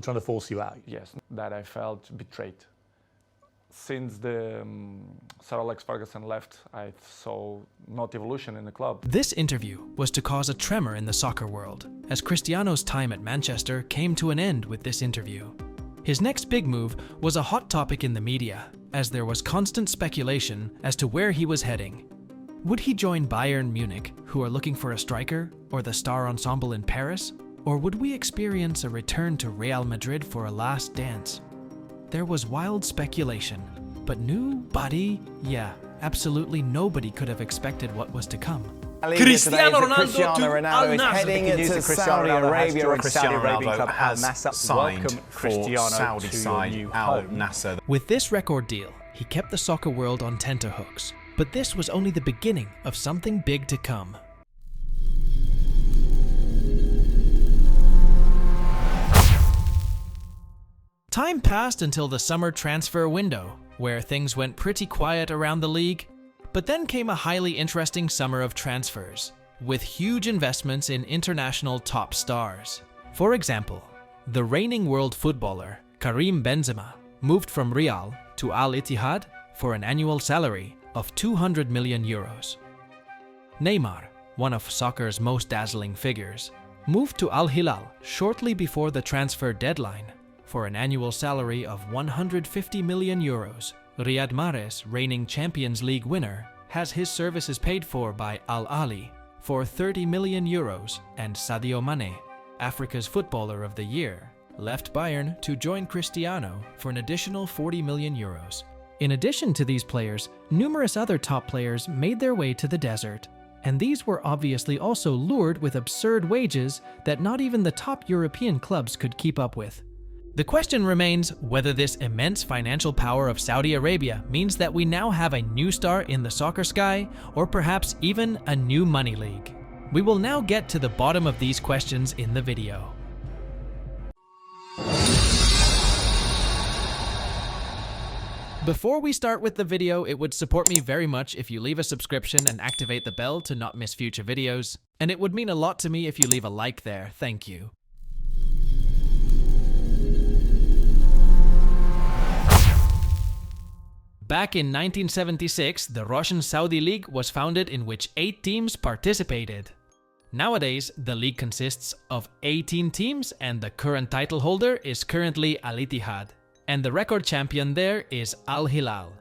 trying to force you out. Yes, that I felt betrayed. Since the Sir Alex Ferguson left, I saw not evolution in the club. This interview was to cause a tremor in the soccer world, as Cristiano's time at Manchester came to an end with this interview. His next big move was a hot topic in the media, as there was constant speculation as to where he was heading. Would he join Bayern Munich, who are looking for a striker, or the Star Ensemble in Paris? Or would we experience a return to Real Madrid for a last dance? There was wild speculation, but absolutely nobody could have expected what was to come. Cristiano Ronaldo is heading to Saudi Arabia. Cristiano Ronaldo has signed for Saudi side Al Nassr. With this record deal, he kept the soccer world on tenterhooks. But this was only the beginning of something big to come. Time passed until the summer transfer window, where things went pretty quiet around the league. But then came a highly interesting summer of transfers, with huge investments in international top stars. For example, the reigning world footballer Karim Benzema moved from Real to Al Ittihad for an annual salary of 200 million euros. Neymar, one of soccer's most dazzling figures, moved to Al Hilal shortly before the transfer deadline for an annual salary of 150 million euros. Riyad Mahrez, reigning Champions League winner, has his services paid for by Al Ahly for 30 million euros, and Sadio Mane, Africa's Footballer of the Year, left Bayern to join Cristiano for an additional 40 million euros. In addition to these players, numerous other top players made their way to the desert, and these were obviously also lured with absurd wages that not even the top European clubs could keep up with. The question remains whether this immense financial power of Saudi Arabia means that we now have a new star in the soccer sky, or perhaps even a new money league. We will now get to the bottom of these questions in the video. Before we start with the video, it would support me very much if you leave a subscription and activate the bell to not miss future videos. And it would mean a lot to me if you leave a like there, thank you. Back in 1976, the Russian Saudi League was founded, in which 8 teams participated. Nowadays, the league consists of 18 teams, and the current title holder is currently Al Ittihad, and the record champion there is Al Hilal.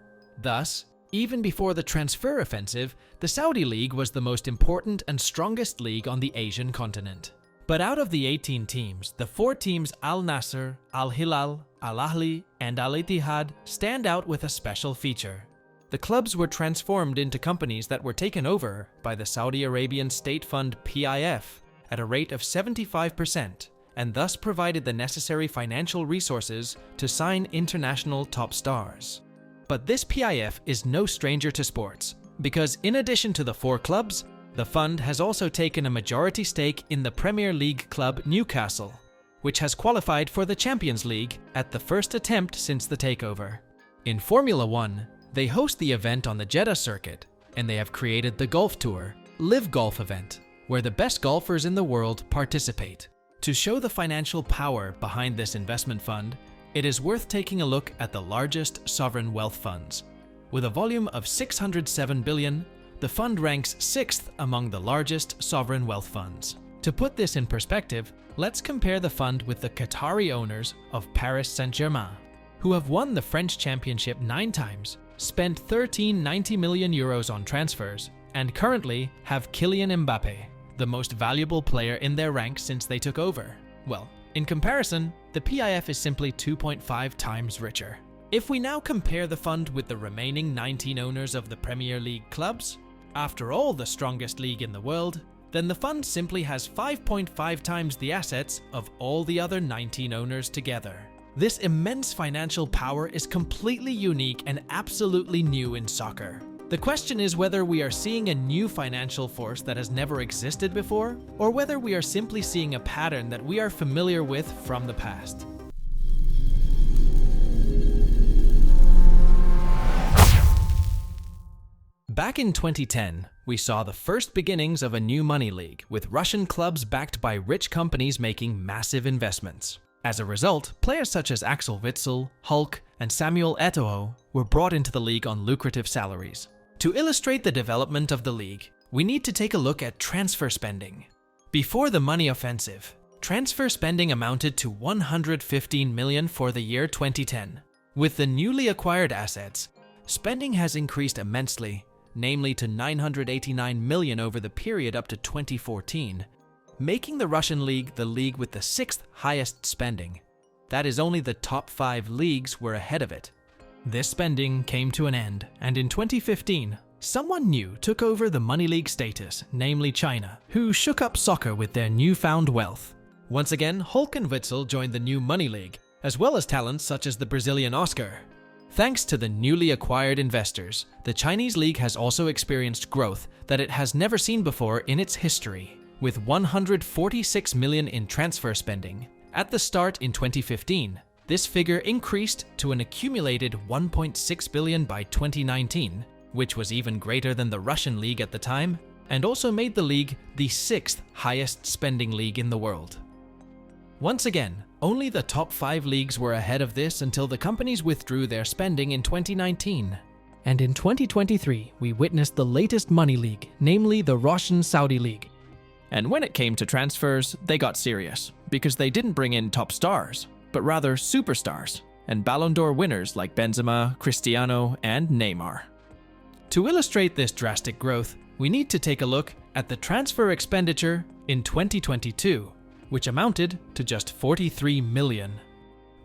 Thus, even before the transfer offensive, the Saudi League was the most important and strongest league on the Asian continent. But out of the 18 teams, the 4 teams Al Nassr, Al Hilal, Al Ahly, and Al Ittihad stand out with a special feature. The clubs were transformed into companies that were taken over by the Saudi Arabian state fund PIF at a rate of 75%, and thus provided the necessary financial resources to sign international top stars. But this PIF is no stranger to sports, because in addition to the 4 clubs, the fund has also taken a majority stake in the Premier League club Newcastle, which has qualified for the Champions League at the first attempt since the takeover. In Formula 1, they host the event on the Jeddah circuit, and they have created the Golf Tour, Live Golf event, where the best golfers in the world participate. To show the financial power behind this investment fund, it is worth taking a look at the largest sovereign wealth funds. With a volume of 607 billion, the fund ranks 6th among the largest sovereign wealth funds. To put this in perspective, let's compare the fund with the Qatari owners of Paris Saint-Germain, who have won the French championship 9 times, spent 90 million euros on transfers, and currently have Kylian Mbappe, the most valuable player in their ranks since they took over. Well, in comparison, the PIF is simply 2.5 times richer. If we now compare the fund with the remaining 19 owners of the Premier League clubs, after all the strongest league in the world, then the fund simply has 5.5 times the assets of all the other 19 owners together. This immense financial power is completely unique and absolutely new in soccer. The question is whether we are seeing a new financial force that has never existed before, or whether we are simply seeing a pattern that we are familiar with from the past. Back in 2010, we saw the first beginnings of a new money league, with Russian clubs backed by rich companies making massive investments. As a result, players such as Axel Witsel, Hulk, and Samuel Eto'o were brought into the league on lucrative salaries. To illustrate the development of the league, we need to take a look at transfer spending. Before the money offensive, transfer spending amounted to 115 million for the year 2010. With the newly acquired assets, spending has increased immensely, namely to 989 million over the period up to 2014, making the Russian league the league with the 6th highest spending. That is, only the top 5 leagues were ahead of it. This spending came to an end, and in 2015, someone new took over the money league status, namely China, who shook up soccer with their newfound wealth. Once again, Hulk and Witsel joined the new money league, as well as talents such as the Brazilian Oscar. Thanks to the newly acquired investors, the Chinese league has also experienced growth that it has never seen before in its history, with 146 million in transfer spending. At the start in 2015, this figure increased to an accumulated 1.6 billion by 2019, which was even greater than the Russian league at the time, and also made the league the 6th highest spending league in the world. Once again, only the top 5 leagues were ahead of this until the companies withdrew their spending in 2019. And in 2023, we witnessed the latest money league, namely the Russian Saudi League. And when it came to transfers, they got serious, because they didn't bring in top stars, but rather superstars, and Ballon d'Or winners like Benzema, Cristiano, and Neymar. To illustrate this drastic growth, we need to take a look at the transfer expenditure in 2022, which amounted to just 43 million.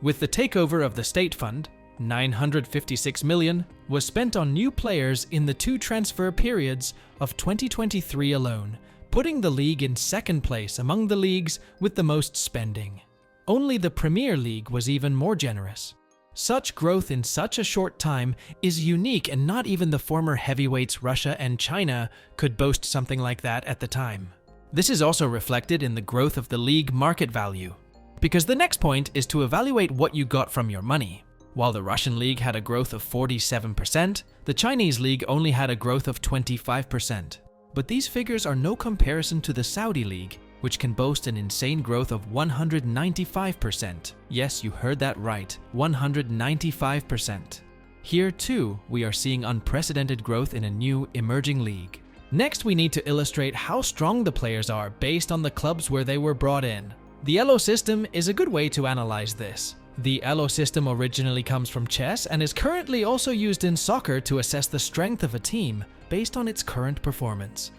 With the takeover of the state fund, 956 million was spent on new players in the 2 transfer periods of 2023 alone, putting the league in 2nd place among the leagues with the most spending. Only the Premier League was even more generous. Such growth in such a short time is unique, and not even the former heavyweights Russia and China could boast something like that at the time. This is also reflected in the growth of the league market value, because the next point is to evaluate what you got from your money. While the Russian league had a growth of 47%, the Chinese league only had a growth of 25%. But these figures are no comparison to the Saudi league, which can boast an insane growth of 195%. Yes, you heard that right, 195%. Here too, we are seeing unprecedented growth in a new emerging league. Next, we need to illustrate how strong the players are based on the clubs where they were brought in. The ELO system is a good way to analyze this. The ELO system originally comes from chess and is currently also used in soccer to assess the strength of a team based on its current performance.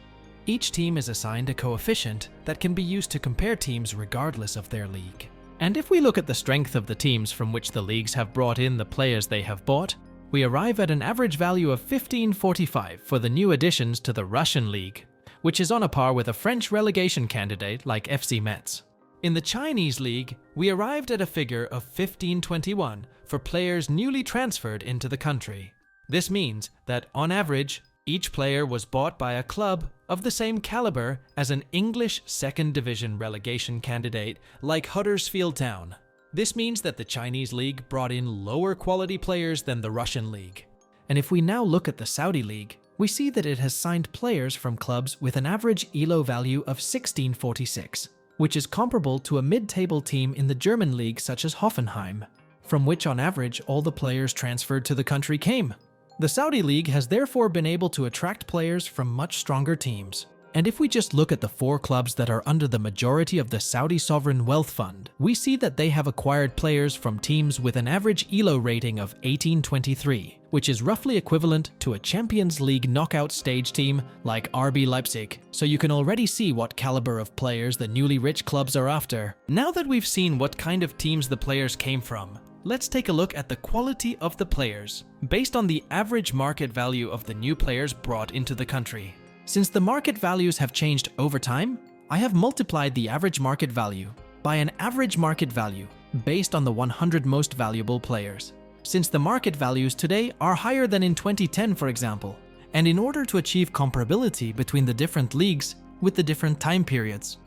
Each team is assigned a coefficient that can be used to compare teams regardless of their league. And if we look at the strength of the teams from which the leagues have brought in the players they have bought, we arrive at an average value of 1545 for the new additions to the Russian league, which is on a par with a French relegation candidate like FC Metz. In the Chinese league, we arrived at a figure of 1521 for players newly transferred into the country. This means that, on average, each player was bought by a club of the same caliber as an English second division relegation candidate like Huddersfield Town. This means that the Chinese league brought in lower quality players than the Russian league. And if we now look at the Saudi league, we see that it has signed players from clubs with an average ELO value of 1646, which is comparable to a mid-table team in the German league such as Hoffenheim, from which on average all the players transferred to the country came. The Saudi league has therefore been able to attract players from much stronger teams. And if we just look at the 4 clubs that are under the majority of the Saudi Sovereign Wealth Fund, we see that they have acquired players from teams with an average ELO rating of 1823, which is roughly equivalent to a Champions League knockout stage team like RB Leipzig, so you can already see what caliber of players the newly rich clubs are after. Now that we've seen what kind of teams the players came from, let's take a look at the quality of the players, based on the average market value of the new players brought into the country. Since the market values have changed over time, I have multiplied the average market value by an average market value based on the 100 most valuable players. Since the market values today are higher than in 2010, for example, and in order to achieve comparability between the different leagues with the different time periods.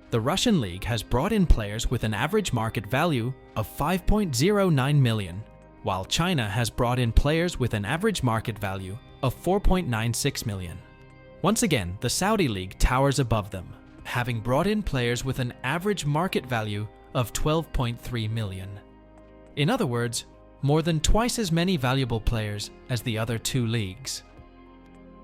The Russian league has brought in players with an average market value of 5.09 million, while China has brought in players with an average market value of 4.96 million. Once again, the Saudi league towers above them, having brought in players with an average market value of 12.3 million. In other words, more than twice as many valuable players as the other two leagues.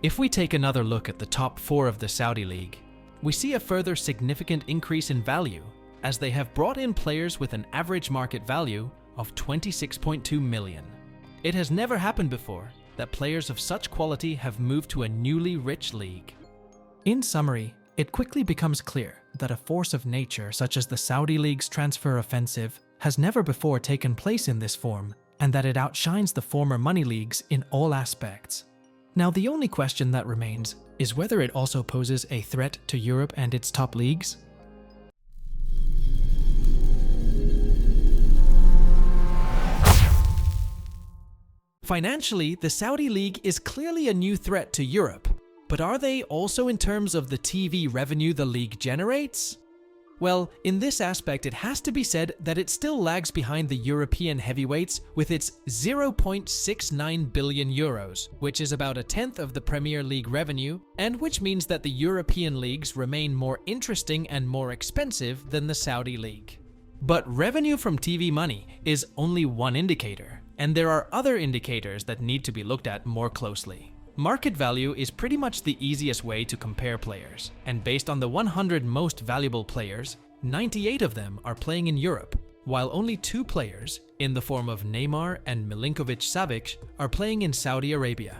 If we take another look at the top 4 of the Saudi League, we see a further significant increase in value as they have brought in players with an average market value of 26.2 million. It has never happened before that players of such quality have moved to a newly rich league. In summary, it quickly becomes clear that a force of nature such as the Saudi League's transfer offensive has never before taken place in this form, and that it outshines the former money leagues in all aspects. Now, the only question that remains is whether it also poses a threat to Europe and its top leagues. Financially, the Saudi League is clearly a new threat to Europe, but are they also in terms of the TV revenue the league generates? Well, in this aspect it has to be said that it still lags behind the European heavyweights with its 0.69 billion euros, which is about a tenth of the Premier League revenue, and which means that the European leagues remain more interesting and more expensive than the Saudi League. But revenue from TV money is only one indicator, and there are other indicators that need to be looked at more closely. Market value is pretty much the easiest way to compare players, and based on the 100 most valuable players, 98 of them are playing in Europe, while only 2 players, in the form of Neymar and Milinkovic-Savic, are playing in Saudi Arabia.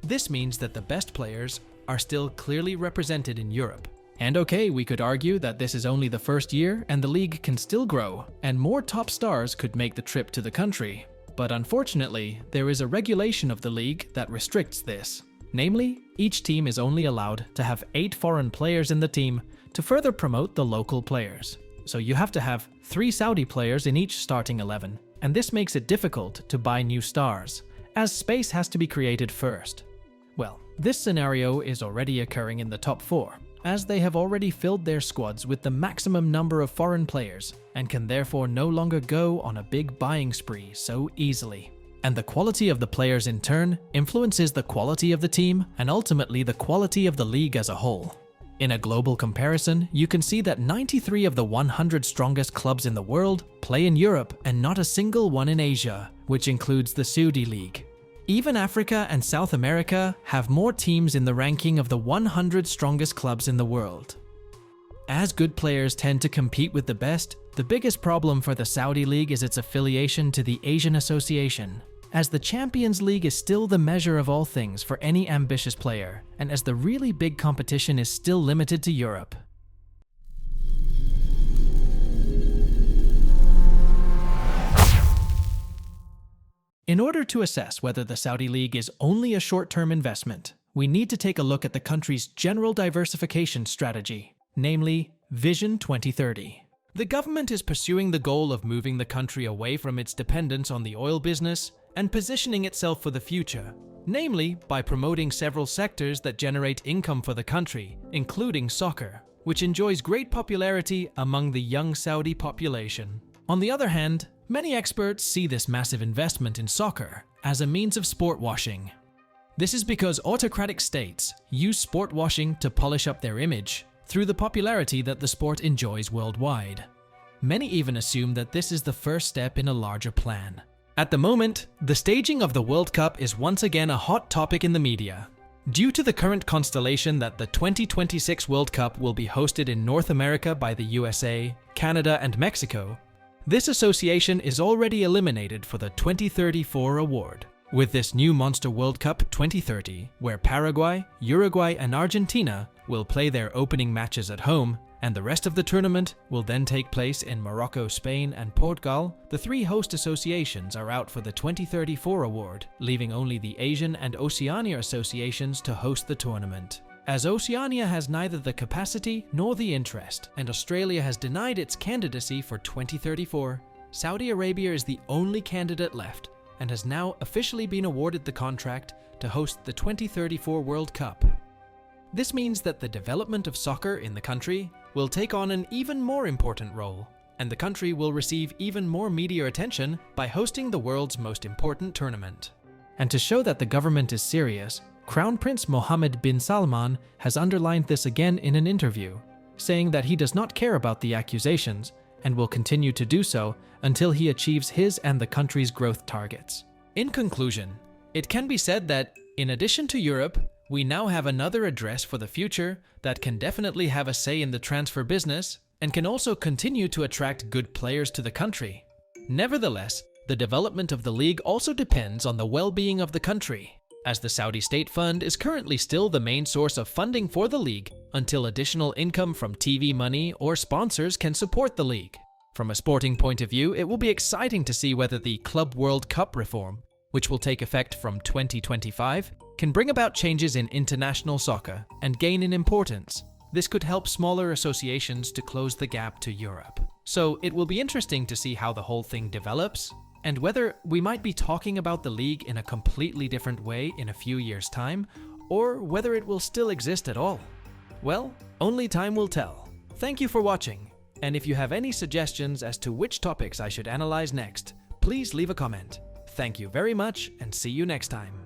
This means that the best players are still clearly represented in Europe. And okay, we could argue that this is only the first year and the league can still grow, and more top stars could make the trip to the country. But unfortunately, there is a regulation of the league that restricts this. Namely, each team is only allowed to have 8 foreign players in the team to further promote the local players. So you have to have 3 Saudi players in each starting 11, and this makes it difficult to buy new stars, as space has to be created first. Well, this scenario is already occurring in the top 4, as they have already filled their squads with the maximum number of foreign players, and can therefore no longer go on a big buying spree so easily. And the quality of the players in turn influences the quality of the team and ultimately the quality of the league as a whole. In a global comparison, you can see that 93 of the 100 strongest clubs in the world play in Europe and not a single one in Asia, which includes the Saudi League. Even Africa and South America have more teams in the ranking of the 100 strongest clubs in the world. As good players tend to compete with the best, the biggest problem for the Saudi League is its affiliation to the Asian Association, as the Champions League is still the measure of all things for any ambitious player, and as the really big competition is still limited to Europe. In order to assess whether the Saudi League is only a short-term investment, we need to take a look at the country's general diversification strategy, namely Vision 2030. The government is pursuing the goal of moving the country away from its dependence on the oil business and positioning itself for the future, namely by promoting several sectors that generate income for the country, including soccer, which enjoys great popularity among the young Saudi population. On the other hand, many experts see this massive investment in soccer as a means of sport washing. This is because autocratic states use sport washing to polish up their image through the popularity that the sport enjoys worldwide. Many even assume that this is the first step in a larger plan. At the moment, the staging of the World Cup is once again a hot topic in the media. Due to the current constellation that the 2026 World Cup will be hosted in North America by the USA, Canada, and Mexico, this association is already eliminated for the 2034 award. With this new Monster World Cup 2030, where Paraguay, Uruguay, and Argentina will play their opening matches at home, and the rest of the tournament will then take place in Morocco, Spain, and Portugal, the 3 host associations are out for the 2034 award, leaving only the Asian and Oceania associations to host the tournament. As Oceania has neither the capacity nor the interest, and Australia has denied its candidacy for 2034, Saudi Arabia is the only candidate left, and has now officially been awarded the contract to host the 2034 World Cup. This means that the development of soccer in the country will take on an even more important role, and the country will receive even more media attention by hosting the world's most important tournament. And to show that the government is serious, Crown Prince Mohammed bin Salman has underlined this again in an interview, saying that he does not care about the accusations and will continue to do so until he achieves his and the country's growth targets. In conclusion, it can be said that, in addition to Europe, we now have another address for the future that can definitely have a say in the transfer business and can also continue to attract good players to the country. Nevertheless, the development of the league also depends on the well-being of the country, as the Saudi State Fund is currently still the main source of funding for the league until additional income from TV money or sponsors can support the league. From a sporting point of view, it will be exciting to see whether the Club World Cup reform, which will take effect from 2025, can bring about changes in international soccer and gain in importance. This could help smaller associations to close the gap to Europe. So it will be interesting to see how the whole thing develops, and whether we might be talking about the league in a completely different way in a few years' time, or whether it will still exist at all. Well, only time will tell. Thank you for watching, and if you have any suggestions as to which topics I should analyze next, please leave a comment. Thank you very much, and see you next time.